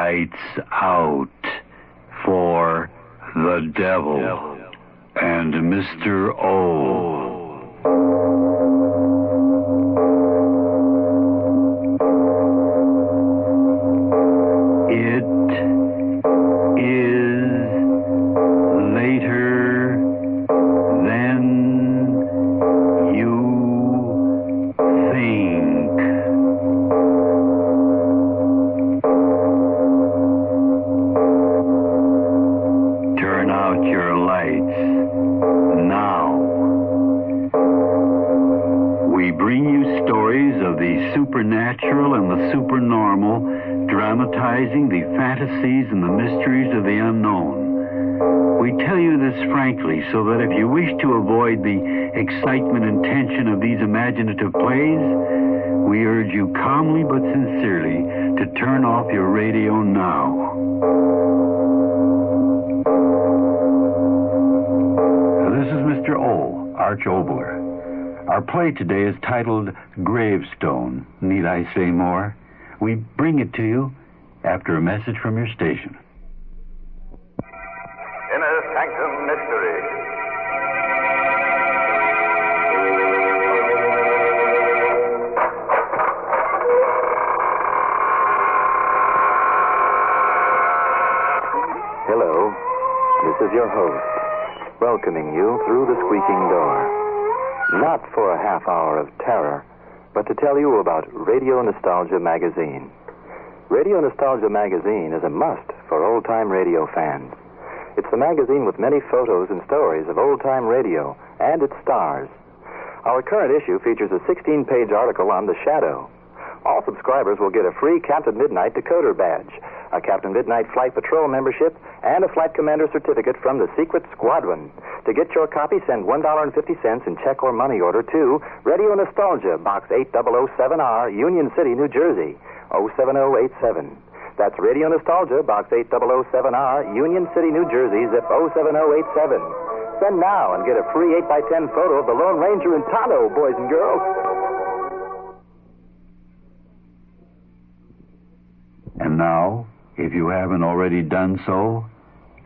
Lights out for the devil and Mr. O. It is later than you think. Turn out your lights now. We bring you stories of the supernatural and the supernormal, dramatizing the fantasies and the mysteries of the unknown. We tell you this frankly so that if you wish to avoid the excitement and tension of these imaginative plays, we urge you calmly but sincerely to turn off your radio now. This is Mr. O, Arch Oboler. Our play today is titled Gravestone. Need I say more? We bring it to you after a message from your station. Inner Sanctum Mystery. Hello, this is your host, welcoming you through the squeaking door. Not for a half hour of terror, but to tell you about Radio Nostalgia Magazine. Radio Nostalgia Magazine is a must for old-time radio fans. It's the magazine with many photos and stories of old-time radio and its stars. Our current issue features a 16-page article on The Shadow. All subscribers will get a free Captain Midnight decoder badge, a Captain Midnight Flight Patrol membership, and a Flight Commander certificate from the Secret Squadron. To get your copy, send $1.50 in check or money order to Radio Nostalgia, Box 8007R, Union City, New Jersey, 07087. That's Radio Nostalgia, Box 8007R, Union City, New Jersey, zip 07087. Send now and get a free 8x10 photo of the Lone Ranger in Tonto, boys and girls. And now, if you haven't already done so,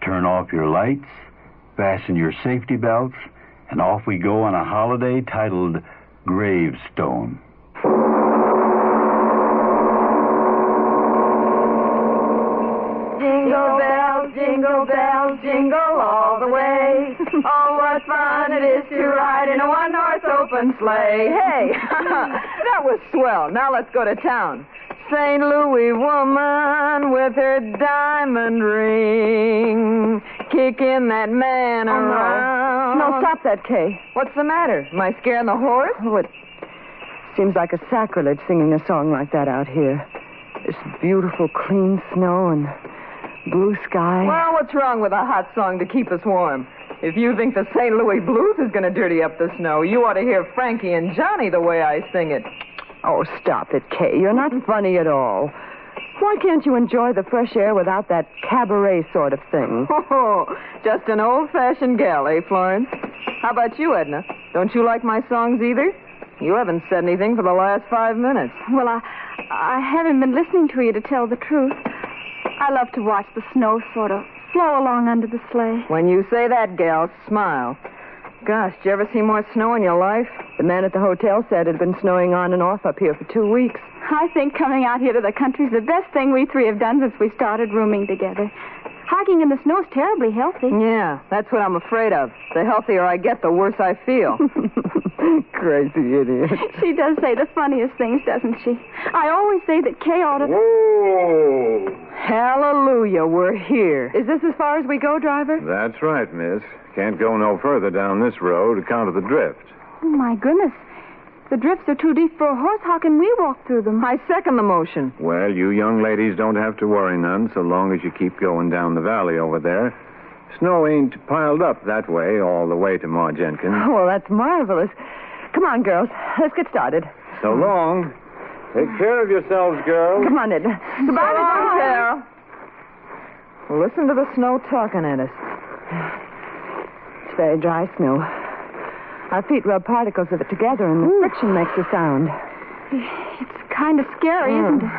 turn off your lights, fasten your safety belts, and off we go on a holiday titled Gravestone. Jingle bells, jingle all the way. Oh, what fun it is to ride in a one-horse open sleigh. Hey, that was swell. Now let's go to town. St. Louis woman with her diamond ring, kicking that man around. No, stop that, Kay. What's the matter? Am I scaring the horse? Oh, it seems like a sacrilege singing a song like that out here. This beautiful, clean snow and blue sky. Well, what's wrong with a hot song to keep us warm? If you think the St. Louis blues is going to dirty up the snow, you ought to hear Frankie and Johnny the way I sing it. Oh, stop it, Kay. You're not funny at all. Why can't you enjoy the fresh air without that cabaret sort of thing? Oh, just an old-fashioned gal, eh, Florence? How about you, Edna? Don't you like my songs either? You haven't said anything for the last 5 minutes. Well, I haven't been listening to you, to tell the truth. I love to watch the snow sort of flow along under the sleigh. When you say that, gal, smile. Gosh, did you ever see more snow in your life? The man at the hotel said it had been snowing on and off up here for 2 weeks. I think coming out here to the country is the best thing we three have done since we started rooming together. Hiking in the snow is terribly healthy. Yeah, that's what I'm afraid of. The healthier I get, the worse I feel. Crazy idiot. She does say the funniest things, doesn't she? I always say that Kay ought to... Whoa! Hallelujah, we're here. Is this as far as we go, driver? That's right, miss. Can't go no further down this road account of the drift. Oh, my goodness. The drifts are too deep for a horse. How can we walk through them? I second the motion. Well, you young ladies don't have to worry none so long as you keep going down the valley over there. Snow ain't piled up that way all the way to Ma Jenkins. Oh, well, that's marvelous. Come on, girls. Let's get started. So long. Take care of yourselves, girls. Come on, Edna. Goodbye, Carol. Listen to the snow talking at us. It's very dry snow. Our feet rub particles of it together, and the friction makes a sound. It's kind of scary, isn't it?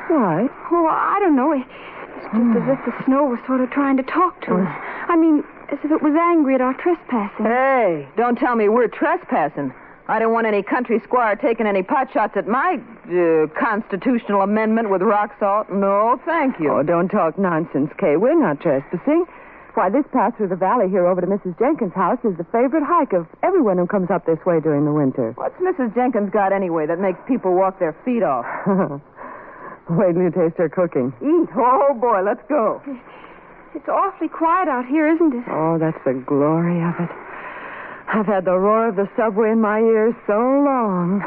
Why? Oh, I don't know. It's just as if the snow was sort of trying to talk to us. I mean, as if it was angry at our trespassing. Hey, don't tell me we're trespassing. I don't want any country squire taking any pot shots at my constitutional amendment with rock salt. No, thank you. Oh, don't talk nonsense, Kay. We're not trespassing. Why, this path through the valley here over to Mrs. Jenkins' house is the favorite hike of everyone who comes up this way during the winter. What's Mrs. Jenkins got anyway that makes people walk their feet off? Wait till you taste her cooking. Eat. Oh, boy, let's go. It's awfully quiet out here, isn't it? Oh, that's the glory of it. I've had the roar of the subway in my ears so long.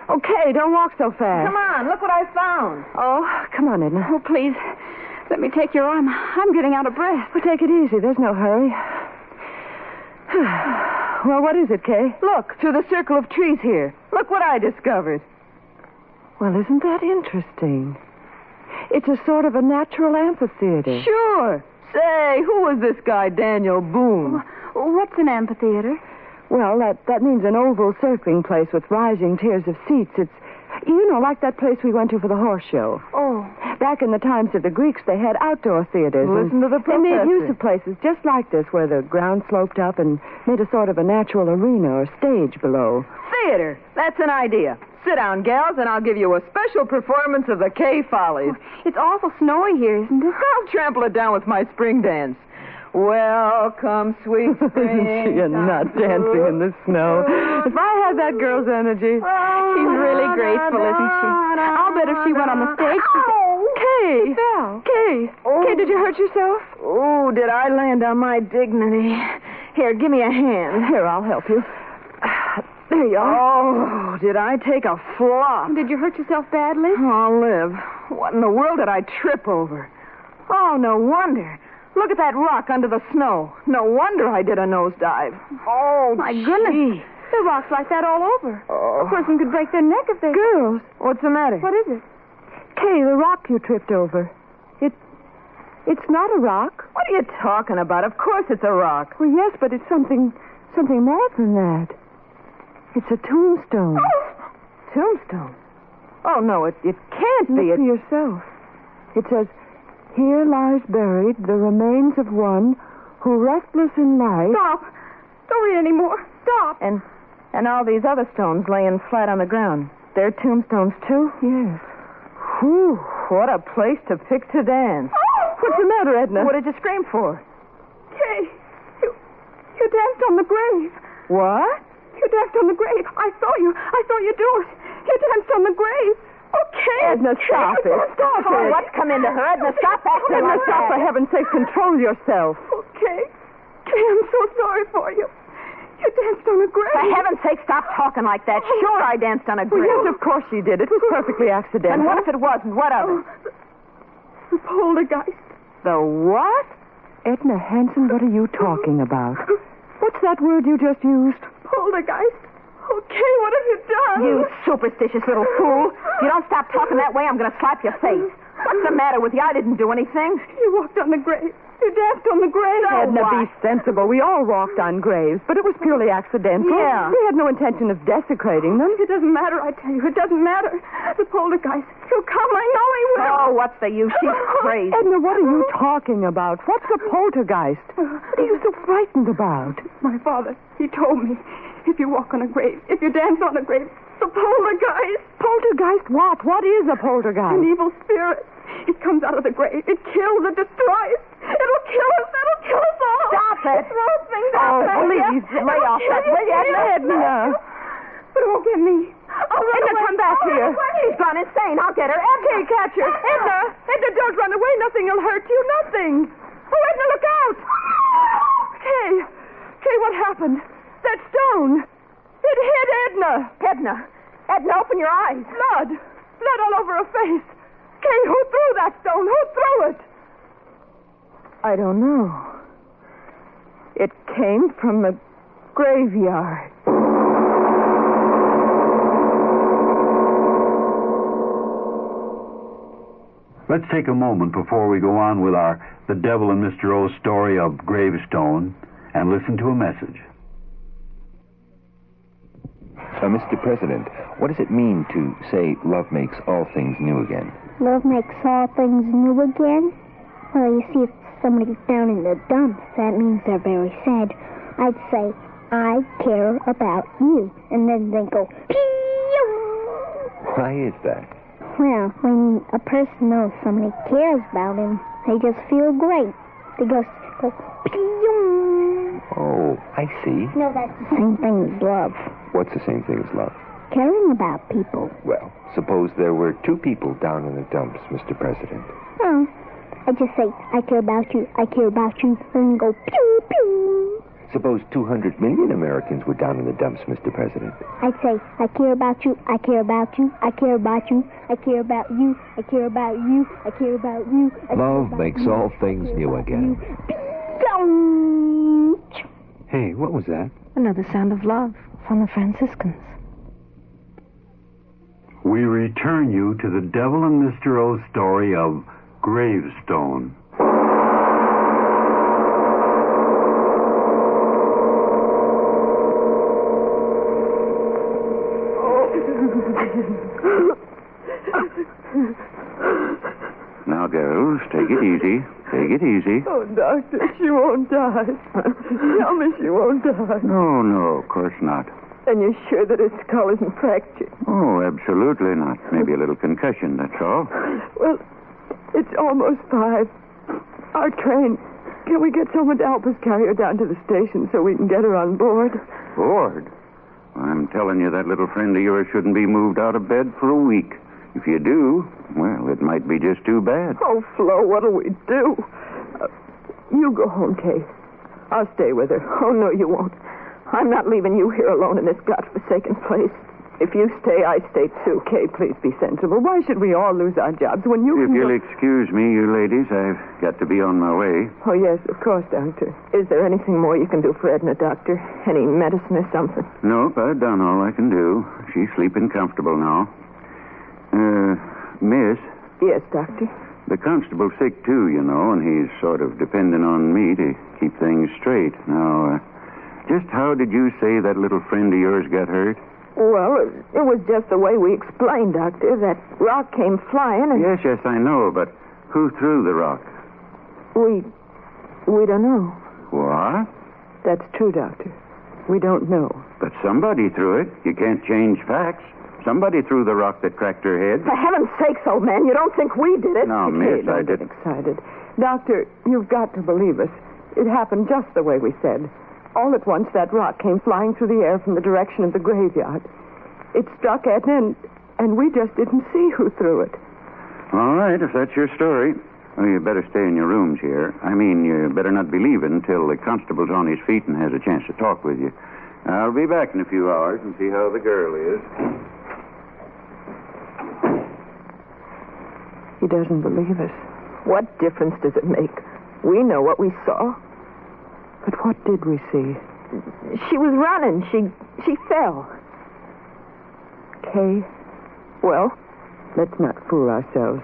Okay, don't walk so fast. Come on, look what I found. Oh, come on, Edna. Oh, please. Let me take your arm. I'm getting out of breath. Well, take it easy. There's no hurry. Well, what is it, Kay? Look, through the circle of trees here. Look what I discovered. Well, isn't that interesting? It's a sort of a natural amphitheater. Sure. Say, who was this guy, Daniel Boone? What's an amphitheater? Well, that means an oval circling place with rising tiers of seats. It's, like that place we went to for the horse show. Oh. Back in the times of the Greeks, they had outdoor theaters. Listen to the professor. They made use of places just like this, where the ground sloped up and made a sort of a natural arena or stage below. Theater. That's an idea. Sit down, gals, and I'll give you a special performance of the Kay Follies. It's awful snowy here, isn't it? I'll trample it down with my spring dance. Welcome, sweet spring. Isn't she a nut dancing in the snow? If I had that girl's energy. She's really graceful, isn't she? I'll bet if she went on the stage... Kay! She fell. Kay! Kay, did you hurt yourself? Oh, did I land on my dignity? Here, give me a hand. Here, I'll help you. There you are. Oh, did I take a flop? Did you hurt yourself badly? I'll live. What in the world did I trip over? Oh, no wonder. Look at that rock under the snow. No wonder I did a nosedive. Oh, my goodness. Gee. There are rocks like that all over. A person could break their neck if they... Girls, what's the matter? What is it? Kay, the rock you tripped over. It's not a rock. What are you talking about? Of course it's a rock. Well, yes, but it's something more than that. It's a tombstone. Tombstone? Oh, no, it can't be. Look for yourself. It says, "Here lies buried the remains of one who, restless in life..." Stop. Don't read any more. Stop. And all these other stones laying flat on the ground. They're tombstones, too? Yes. Whew, what a place to pick to dance. What's the matter, Edna? What did you scream for? Kay, you danced on the grave. What? You danced on the grave. I saw you do it. You danced on the grave. Okay. Edna, stop it. Stop it. What's come into her? Edna, stop acting Edna, like stop, that. for heaven's sake. Control yourself. Okay. Kay, I'm so sorry for you. You danced on a grave. For heaven's sake, stop talking like that. Sure, I danced on a grave. Well, yes, of course she did. It was perfectly accidental. And what if it wasn't? What of it? The poltergeist. The what? Edna Hanson, what are you talking about? What's that word you just used? Poltergeist. Okay, what have you done? You superstitious little fool. If you don't stop talking that way, I'm going to slap your face. What's the matter with you? I didn't do anything. You walked on the grave. You danced on the grave. Edna, be sensible. We all walked on graves, but it was purely accidental. Yeah. We had no intention of desecrating them. It doesn't matter, I tell you. It doesn't matter. The poltergeist. He'll come. I know he will. Oh, what's the use? She's crazy. Edna, what are you talking about? What's a poltergeist? What are you so frightened about? My father, he told me, if you walk on a grave, if you dance on a grave, the poltergeist. Poltergeist what? What is a poltergeist? An evil spirit. It comes out of the grave. It kills. It destroys. It'll kill us. It'll kill us all. Stop it. It's wrong thing. Oh, please, lay off that. Edna. But it won't get me. Edna, come back here. She's gone insane. I'll get her. Edna, catch her. Edna, don't run away. Nothing will hurt you. Nothing. Oh, Edna, look out. Kay, what happened? That stone. It hit Edna. Edna, open your eyes. Blood all over her face. Kay, who threw that stone? Who threw it? I don't know. It came from the graveyard. Let's take a moment before we go on with our The Devil and Mr. O's story of Gravestone and listen to a message. Mr. President, what does it mean to say love makes all things new again? Love makes all things new again? Well, you see, if somebody's down in the dumps, that means they're very sad. I'd say, I care about you. And then they go, pew! Why is that? Well, when a person knows somebody cares about him, they just feel great. They just go, pew! Oh, I see. No, that's the same thing as love. What's the same thing as love? Caring about people. Well, suppose there were 2 people down in the dumps, Mr. President. Oh, I just say, I care about you, I care about you, and go pew, pew. Suppose 200 million Americans were down in the dumps, Mr. President. I'd say, I care about you, I care about you, I care about you, I care about you, I care about you, I care about you. Love makes all things new again. Hey, what was that? Another sound of love from the Franciscans. We return you to the Devil and Mr. O story of Gravestone. Now, girls, take it easy. Take it easy. Oh, Doctor, she won't die. Tell me she won't die. No, of course not. And you're sure that her skull isn't fractured? Oh, absolutely not. Maybe a little concussion, that's all. Well, it's almost 5. Our train. Can we get someone to help us carry her down to the station so we can get her on board? Bored? I'm telling you, that little friend of yours shouldn't be moved out of bed for a week. If you do, well, it might be just too bad. Oh, Flo, what'll we do? You go home, Kay. I'll stay with her. Oh, no, you won't. I'm not leaving you here alone in this godforsaken place. If you stay, I stay too. Kay, please be sensible. Why should we all lose our jobs when you If can you'll go... excuse me, you ladies, I've got to be on my way. Oh, yes, of course, Doctor. Is there anything more you can do for Edna, Doctor? Any medicine or something? Nope, I've done all I can do. She's sleeping comfortable now. Miss? Yes, Doctor. The constable's sick, too, you know, and he's sort of depending on me to keep things straight. Now, just how did you say that little friend of yours got hurt? Well, it was just the way we explained, Doctor. That rock came flying and... Yes, I know, but who threw the rock? We don't know. What? That's true, Doctor. We don't know. But somebody threw it. You can't change facts. Somebody threw the rock that cracked her head. For heaven's sakes, old man, you don't think we did it? No, Okay, miss, don't I get didn't. excited. Doctor, you've got to believe us. It happened just the way we said. All at once, that rock came flying through the air from the direction of the graveyard. It struck Edna, and we just didn't see who threw it. All right, if that's your story. Well, you better stay in your rooms here. I mean, you better not be leaving until the constable's on his feet and has a chance to talk with you. I'll be back in a few hours and see how the girl is. He doesn't believe us. What difference does it make? We know what we saw. But what did we see? She was running. She fell. Kay, well, let's not fool ourselves.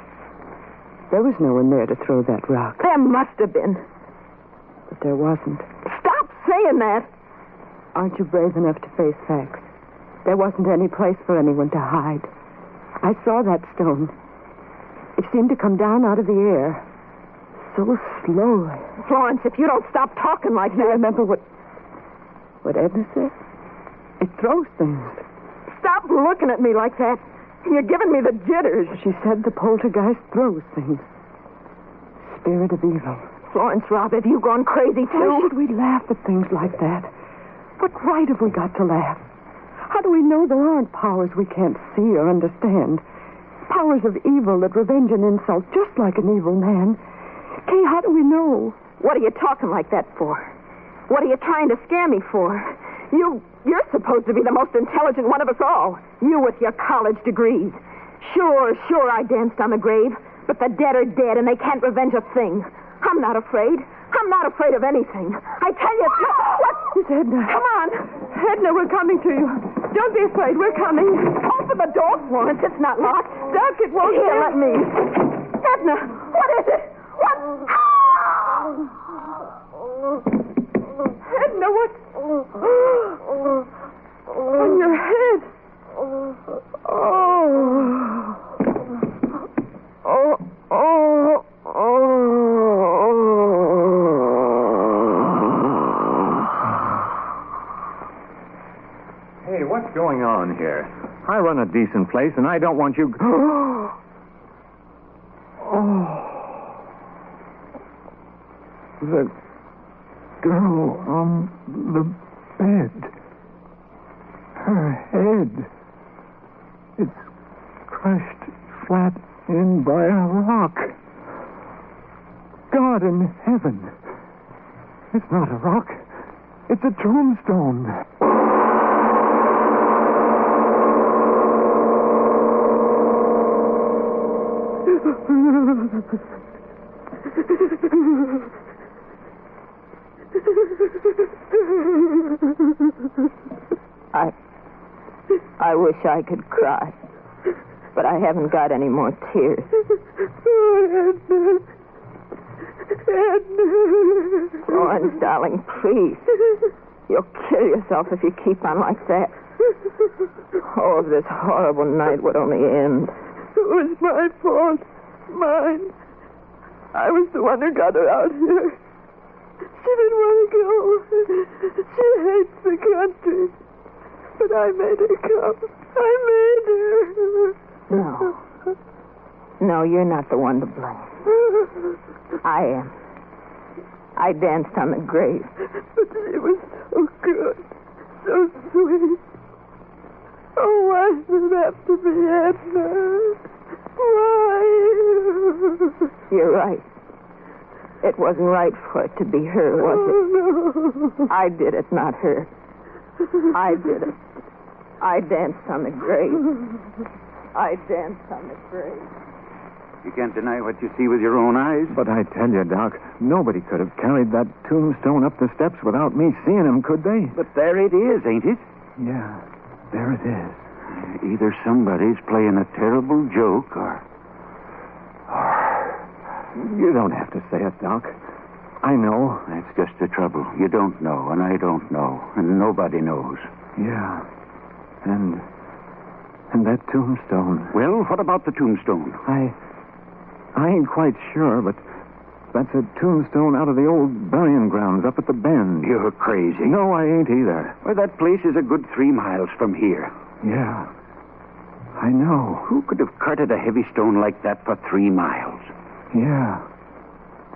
There was no one there to throw that rock. There must have been. But there wasn't. Stop saying that! Aren't you brave enough to face facts? There wasn't any place for anyone to hide. I saw that stone. It seemed to come down out of the air. So slowly. Florence, if you don't stop talking like that... You remember what Edna said? It throws things. Stop looking at me like that. You're giving me the jitters. She said the poltergeist throws things. Spirit of evil. Florence, Rob, have you gone crazy, too? Why should we laugh at things like that? What right have we got to laugh? How do we know there aren't powers we can't see or understand? Powers of evil that revenge an insult just like an evil man. Kay, how do we know? What are you talking like that for? What are you trying to scare me for? You're supposed to be the most intelligent one of us all. You with your college degrees. Sure, I danced on the grave, but the dead are dead and they can't revenge a thing. I'm not afraid. I'm not afraid of anything. I tell you... What? It's Edna. Come on. Edna, we're coming to you. Don't be afraid. We're coming. Open the door, Florence. It's not locked. Doc, it won't... Here, let me. Edna, what is it? What? Edna, what? On your head. Oh. What's going on here? I run a decent place, and I don't want you... Oh. The girl on the bed. Her head. It's crushed flat in by a rock. God in heaven. It's not a rock. It's a tombstone. I wish I could cry, but I haven't got any more tears. Florence, darling, please. You'll kill yourself if you keep on like that. Oh, if this horrible night would only end. It was my fault. Mine. I was the one who got her out here. She didn't want to go. She hates the country. But I made her come. I made her. No. No, you're not the one to blame. I am. I danced on the grave. But she was so good. So sweet. Oh, why did it have to be Edna? Why? You're right. It wasn't right for it to be her, was it? No. I did it, not her. I did it. I danced on the grave. I danced on the grave. You can't deny what you see with your own eyes. But I tell you, Doc, nobody could have carried that tombstone up the steps without me seeing him, could they? But there it is, ain't it? Yeah, there it is. Either somebody's playing a terrible joke or... You don't have to say it, Doc. I know. That's just the trouble. You don't know, and I don't know, and nobody knows. Yeah. And that tombstone. Well, what about the tombstone? I ain't quite sure, but that's a tombstone out of the old burying grounds up at the bend. You're crazy. No, I ain't either. Well, that place is a good 3 miles from here. Yeah. I know. Who could have carted a heavy stone like that for 3 miles? Yeah.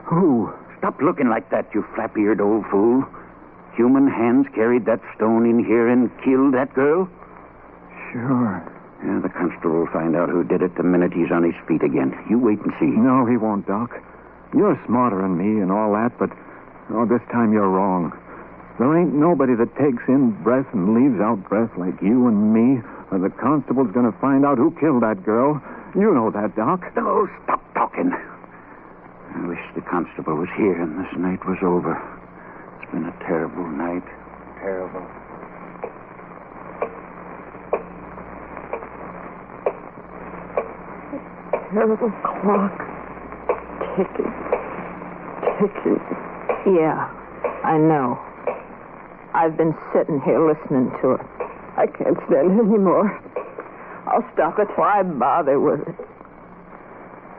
Who? Stop looking like that, you flap-eared old fool. Human hands carried that stone in here and killed that girl? Sure. Yeah, the constable will find out who did it the minute he's on his feet again. You wait and see. No, he won't, Doc. You're smarter than me and all that, but this time you're wrong. There ain't nobody that takes in breath and leaves out breath like you and me, or the constable's going to find out who killed that girl. You know that, Doc. Oh, stop talking. I wish the constable was here and this night was over. It's been a terrible night. Terrible. Terrible clock. Ticking. Yeah, I know. I've been sitting here listening to it. I can't stand it anymore. I'll stop it. Why bother with it?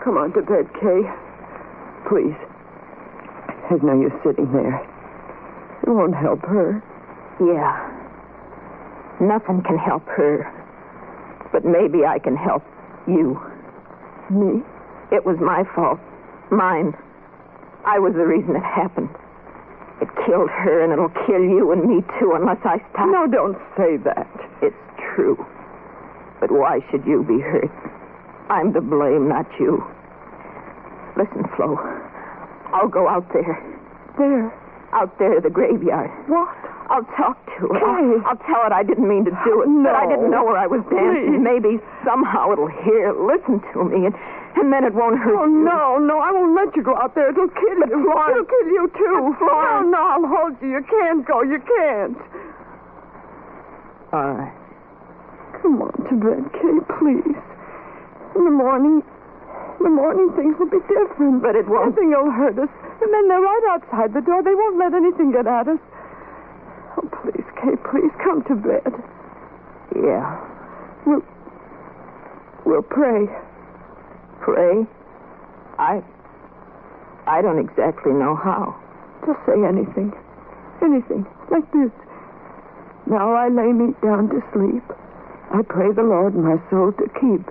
Come on to bed, Kay. Please. There's no use sitting there. It won't help her. Yeah. Nothing can help her. But maybe I can help you. Me? It was my fault. Mine. I was the reason it happened. It killed her, and it'll kill you and me, too, unless I stop. No, don't say that. It's true. But why should you be hurt? I'm to blame, not you. Listen, Flo. I'll go out there. There? Out there to the graveyard. What? I'll talk to it. Kay. I'll tell it I didn't mean to do it. No. But I didn't know where I was dancing. Please. Maybe somehow it'll hear, listen to me, and then it won't hurt Oh, you. no, I won't let you go out there. It'll kill you. Florence. It'll kill you, too. Florence. No, I'll hold you. You can't go. You can't. All right. Come on to bed, Kay, please. In the morning things will be different. But it won't. Nothing will hurt us. And then they're right outside the door. They won't let anything get at us. Oh, please, Kay, please come to bed. Yeah. We'll pray. Pray? I don't exactly know how. Just say anything. Anything. Like this. Now I lay me down to sleep. I pray the Lord my soul to keep.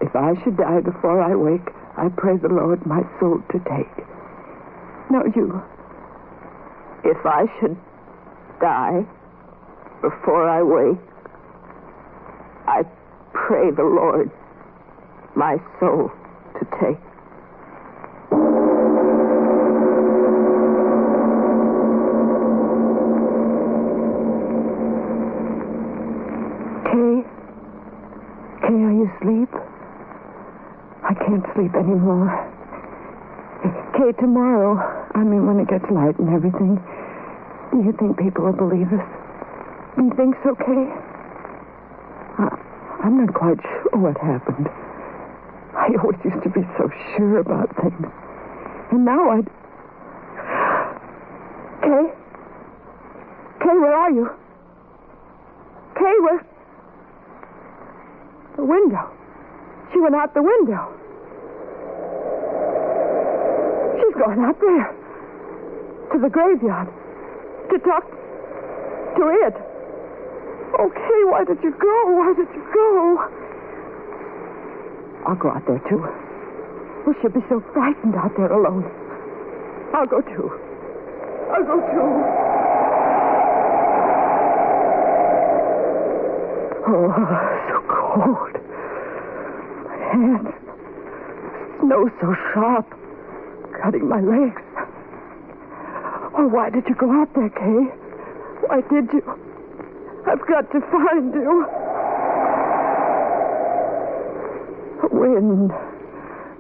If I should die before I wake, I pray the Lord my soul to take. Now you, if I should die before I wake, I pray the Lord my soul to take. Kay, are you asleep? I can't sleep anymore. Kay, tomorrow, when it gets light and everything, do you think people will believe us? Do you think so, Kay? I'm not quite sure what happened. I always used to be so sure about things. And now Kay? Kay, where are you? Kay, where? The window. She went out the window. She's gone out there. To the graveyard. To talk to it. Okay, why did you go? Why did you go? I'll go out there, too. Oh, she'll be so frightened out there alone. I'll go, too. I'll go, too. Oh, so cold. My hands. Snow so sharp. Cutting my legs. Oh, why did you go out there, Kay? Why did you? I've got to find you. Wind.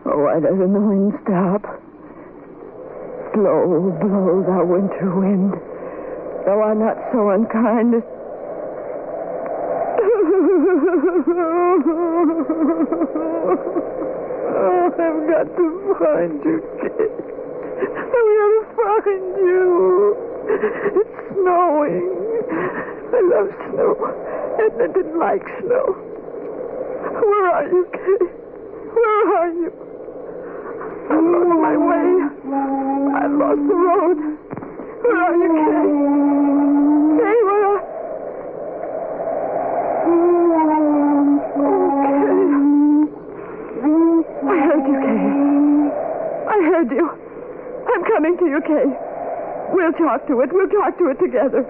Oh, why doesn't the wind stop? Blow, blow, thou winter wind. Thou art not so unkind as... Oh, I've got to find you, kid. I've got to find you. It's snowing. I love snow. And I didn't like snow. Where are you, Kay? Where are you? I've lost my way. I've lost the road. Where are you, Kay? Kay, where are... I heard you, Kay. I heard you. I'm coming to you, Kay. We'll talk to it. We'll talk to it together.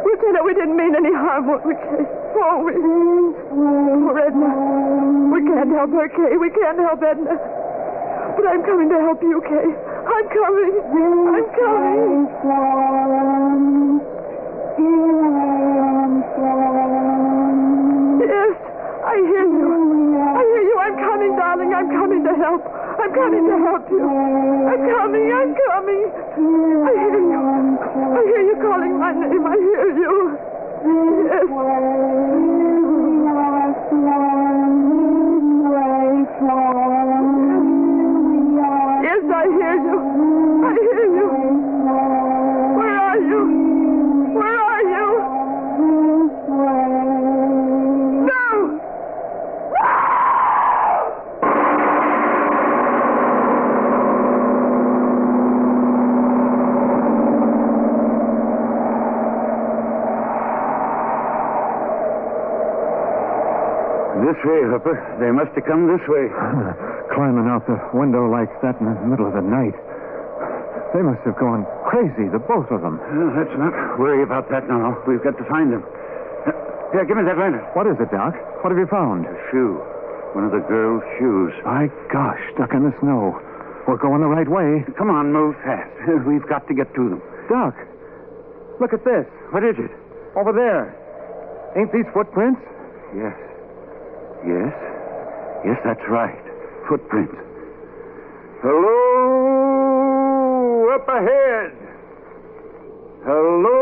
We'll tell it we didn't mean any harm, won't we, Kay? Oh, poor Edna. We can't help her, Kay. We can't help Edna. But I'm coming to help you, Kay. I'm coming. I'm coming. Yes, I hear you. I hear you. I'm coming, darling. I'm coming to help. I'm coming to help you. I'm coming. I'm coming. I hear you. I hear you calling my name. I hear you. Yes. Yes, I hear you. I hear you. Where are you? Where are you? No! This way, Hooper. They must have come this way. Climbing out the window like that in the middle of the night. They must have gone crazy, the both of them. Well, let's not worry about that now. We've got to find them. Here, give me that lantern. What is it, Doc? What have you found? A shoe. One of the girl's shoes. My gosh, stuck in the snow. We're going the right way. Come on, move fast. We've got to get to them. Doc, look at this. What is it? Over there. Ain't these footprints? Yes. Yes. Yes, that's right. Footprints. Hello, up ahead. Hello.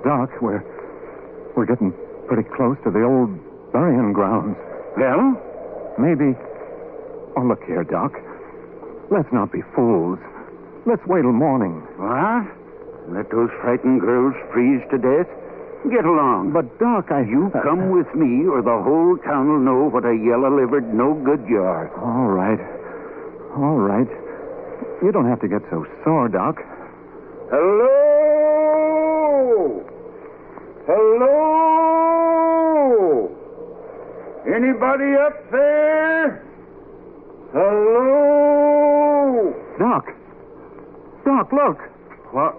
Doc, we're getting pretty close to the old burying grounds. Well? Maybe... Oh, look here, Doc. Let's not be fools. Let's wait till morning. What? Let those frightened girls freeze to death? Get along. But, Doc, You come with me, or the whole town will know what a yellow-livered no-good you are. All right. All right. You don't have to get so sore, Doc. Hello! Hello? Anybody up there? Hello? Doc! Doc, look! What?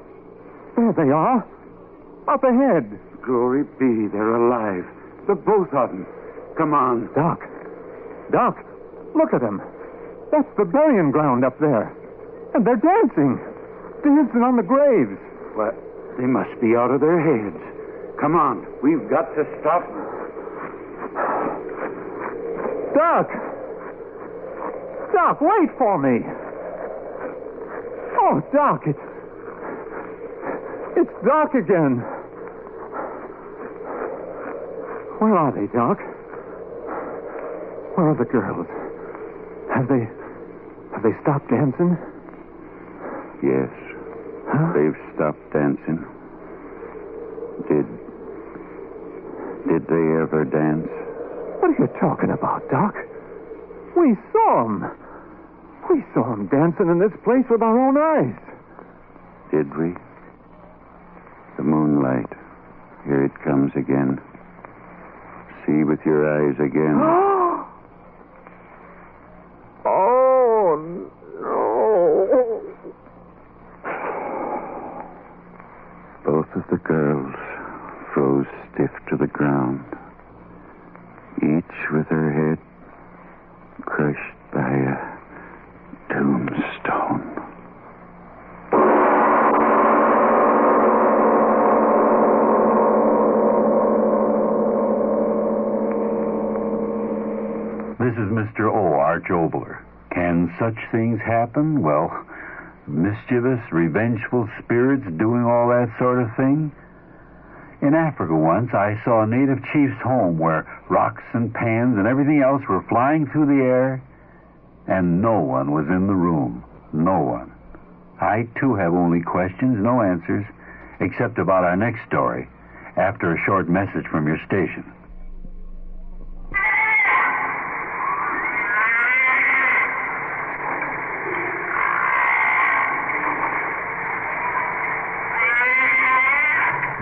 There they are. Up ahead. Glory be, they're alive. The both of them. Come on. Doc! Doc! Look at them. That's the burying ground up there. And they're dancing. Dancing on the graves. What? They must be out of their heads. Come on. We've got to stop them. Doc! Doc, wait for me. Oh, Doc, it's Doc again. Where are they, Doc? Where are the girls? Have they stopped dancing? Yes. Huh? They've stopped dancing. Did they ever dance? What are you talking about, Doc? We saw them. We saw them dancing in this place with our own eyes. Did we? The moonlight. Here it comes again. See with your eyes again. Oh, no. Both of the girls froze stiff to the ground, each with her head crushed by a tombstone. This is Mr. O, Arch Oboler. Can such things happen? Well, mischievous, revengeful spirits doing all that sort of thing? In Africa once, I saw a native chief's home where rocks and pans and everything else were flying through the air, and no one was in the room. No one. I, too, have only questions, no answers, except about our next story, after a short message from your station.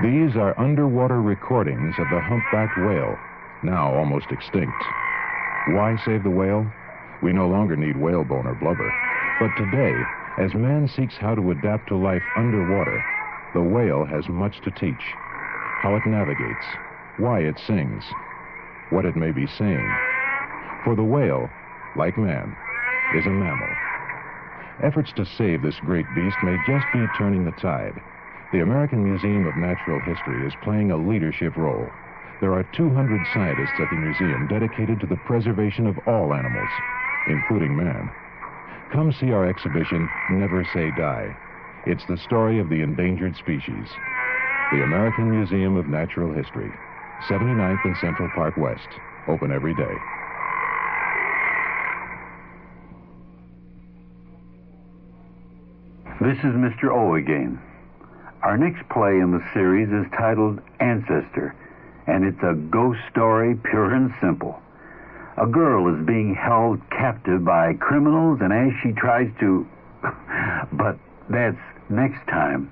These are underwater recordings of the humpbacked whale, now almost extinct. Why save the whale? We no longer need whalebone or blubber. But today, as man seeks how to adapt to life underwater, the whale has much to teach. How it navigates, why it sings, what it may be saying. For the whale, like man, is a mammal. Efforts to save this great beast may just be turning the tide. The American Museum of Natural History is playing a leadership role. There are 200 scientists at the museum dedicated to the preservation of all animals, including man. Come see our exhibition, Never Say Die. It's the story of the endangered species. The American Museum of Natural History, 79th and Central Park West. Open every day. This is Mr. O again. Our next play in the series is titled Ancestor, and it's a ghost story, pure and simple. A girl is being held captive by criminals, and as she tries to... but that's next time.